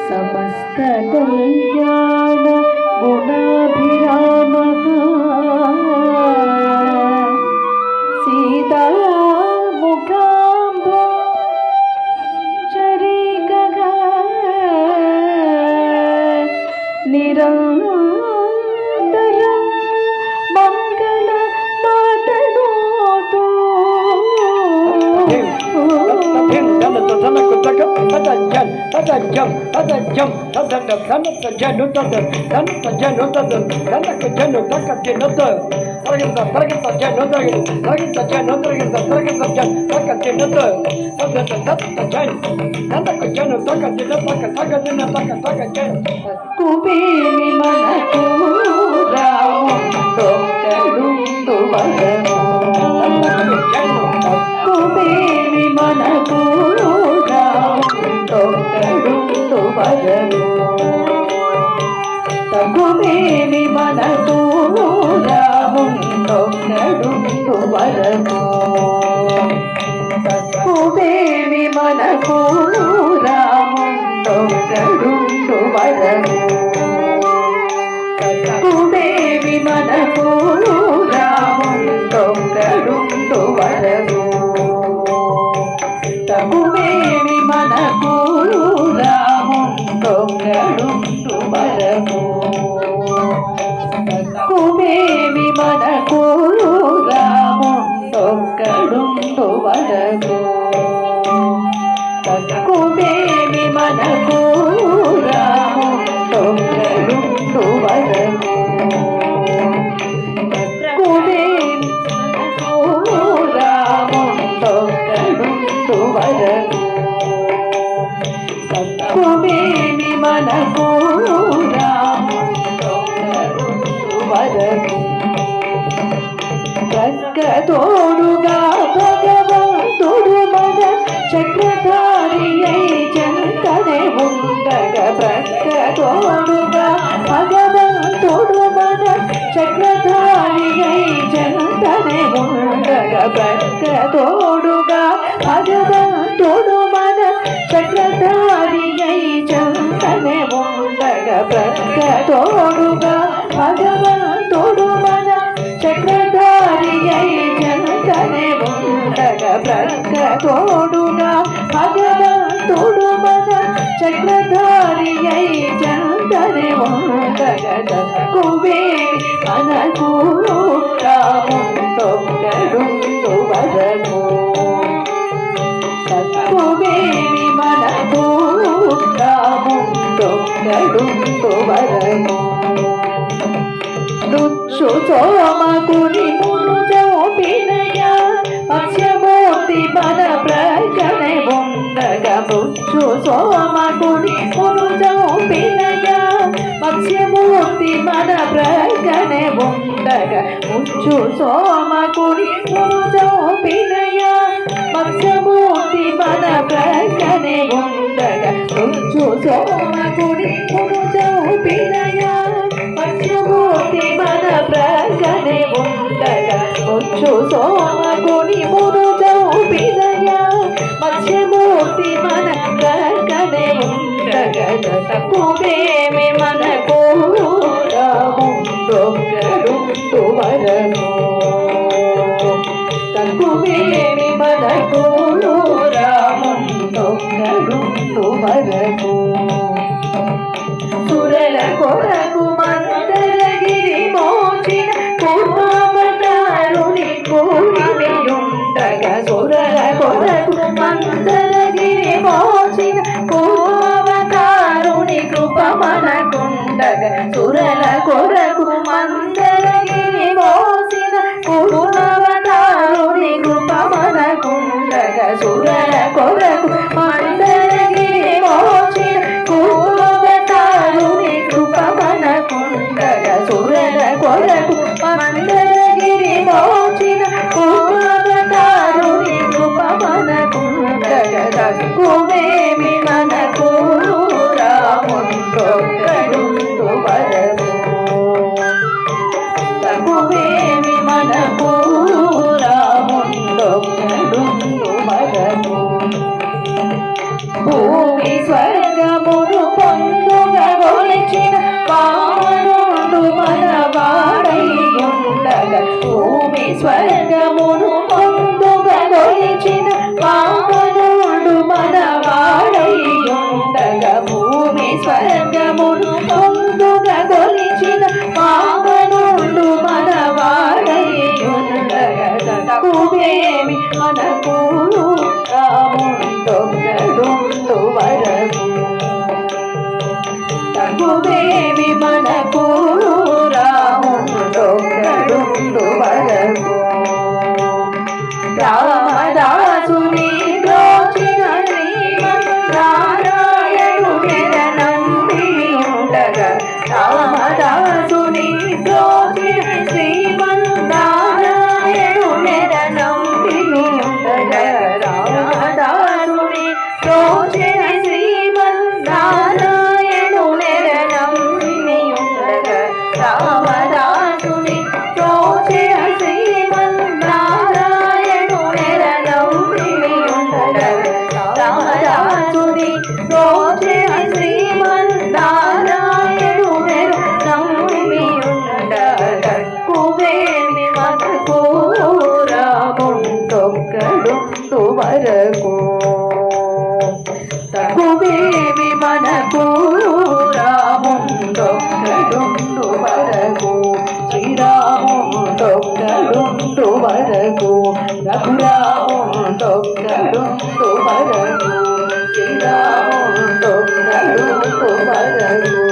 समस्त कल्याण गुणाभिरामः सीता मुखाम्ब चरिकः निरन्तरं मंगल मातनोतु తగుమేమి మనకు రాముండొక్కడుండు వరము తగుమేమి మనకు రాముండొక్కడుండు వరము తగుమేమి మనకు రాముండొక్కడుండు వరము తగుమేమి మనకు రాముండొక్కడుండు వరము కుమేమి మనకు రాముండొక్కడుండు వరము కుమేమి మనకు రాముండొక్కడుండు వరము కుమేమి రాముండొక్కడుండు వరము కుమేమి మనకు ప్రక్కతోడుగా భగవంతుడు మన చక్రధారియై చెంతనే ఉండగా ప్రక్కతోడుగా భగవంతుడు మన చక్రధారియై చెంతనే ఉండగా ప్రక్కతోడుగా భగవంతుడు మన చక్రధారియై చెంతనే ఉండగా ప్రక్కతోడుగా భగవంతుడు మన చక్రధారియై చెంతనే ఉండగా ప్రక్కతోడుగా భగవంతుడు మన చక్రధారియై చెంతనే ఉండగా కుమేమి మనకు రాముండొక్కడుండు వరము కుమేమి మనకు రాముండొక్కడుండు వరము రుచ్చు సోమకుని మునుజోపినయ మత్స్యమూర్తి మన ప్రజనే ఉండగా రుచ్చు సోమకుని మునుజోపినయ మత్స్యమూర్తి మన ప్రజనే ఉండగా ముచ్చు సోమకుని మునుజోపినయ మత్స్యమూర్తి మన ప్రజనే ఉండగా రుచ్చు సోమకుని మునుజోపినయ మత్స్యమూర్తి మన ప్రజనే ఉండగా ముచ్చు సోమకుని మునుజోపినయ మత్స్యమూర్తి మన ప్రజనే ఉండగా కుమేమి మనకు రాముండొక్కడుండు వరము కుమేమి మనకు రాముండొక్కడుండు వరము సురల కొరకు మందరగిరి మోచిన పూర్వావతారుని కూడియుండగా సురల కొరకు మందరగిరి మోచిన పూర్వావతారుని కృప మనకుండగా సురల కొరకు మందరగిరి మోసిన పూర్వావతారుని కృప మనకుండగా సురల కొరకు మందరగిరి మోచిన పూర్వావతారుని కృప మనకుండగా కొరకు మందరగిరి మోచిన కుమారతారుని కృప మనకుండగా తక్కువేమి మనకు రాముండొక్కడుండు వరకు తక్కువేమి మనకు రాముండొక్కడుండు వరకు భూమి స్వర్గమును పొందుగా గొలిచిన వామనుడు మన వాడై ఉండగా భూమి స్వర్గమును పొందుగా గొలిచిన వామనుడు మన వాడై ఉండగా భూమి స్వర్గమును పొందుగా గొలిచిన వామనుడు మన వాడై ఉండగా తక్కువేమి మనకు రాముండొక్కడుండు వరకు తక్కువేమి మనకు రాముండొక్కడుండు వరకు రామదాసుని బ్రోచిన శ్రీమన్నారాయణుని నంబి ఉండగా రామదాసుని బ్రోచిన శ్రీమన్నారాయణుని నంబి ఉండగా రామదాసుని బ్రోచిన శ్రీమన్నారాయణుని నంబి ఉండగా రామదాసుని బ్రోచిన శ్రీమన్నారాయణుని నంబి ఉండగా రామదాసుని బ్రోచిన శ్రీమన్నారాయణుని నంబి ఉండగా తక్కువేమి మనకు రాముండొక్కడుండు వరకు తక్కువేమి మనకు రాముండొక్కడుండు వరకు శ్రీరాముండొక్కడుండు వరకు రఘురాముండొక్కడుండు వరకు శ్రీరాముండొక్కడుండు వరకు